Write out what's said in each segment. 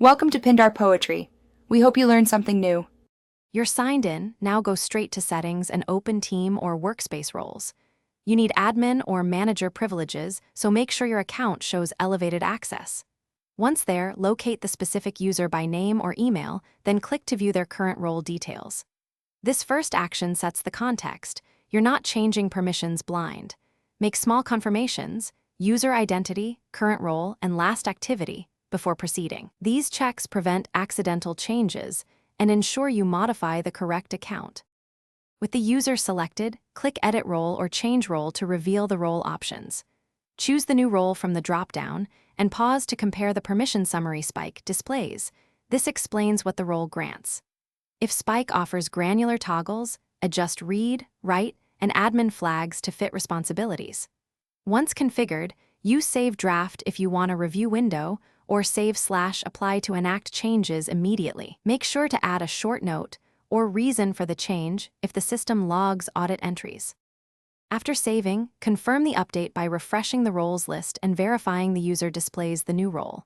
Welcome to Pindar Poetry. We hope you learned something new. You're signed in, now go straight to Settings and open Team or Workspace roles. You need admin or manager privileges, so make sure your account shows elevated access. Once there, locate the specific user by name or email, then click to view their current role details. This first action sets the context. You're not changing permissions blind. Make small confirmations, user identity, current role, and last activity, before proceeding. These checks prevent accidental changes and ensure you modify the correct account. With the user selected, click Edit Role or Change Role to reveal the role options. Choose the new role from the drop-down and pause to compare the permission summary Spike displays. This explains what the role grants. If Spike offers granular toggles, adjust read, write, and admin flags to fit responsibilities. Once configured, use Save Draft if you want a review window, or Save/Apply to enact changes immediately. Make sure to add a short note or reason for the change if the system logs audit entries. After saving, confirm the update by refreshing the roles list and verifying the user displays the new role.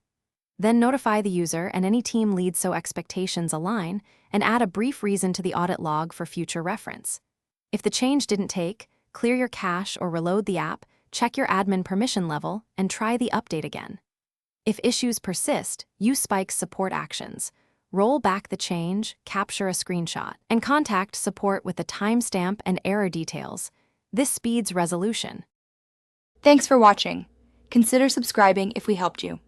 Then notify the user and any team lead so expectations align, and add a brief reason to the audit log for future reference. If the change didn't take, clear your cache or reload the app, check your admin permission level, and try the update again. If issues persist, use Spike's support actions. Roll back the change, capture a screenshot, and contact support with the timestamp and error details. This speeds resolution. Thanks for watching. Consider subscribing if we helped you.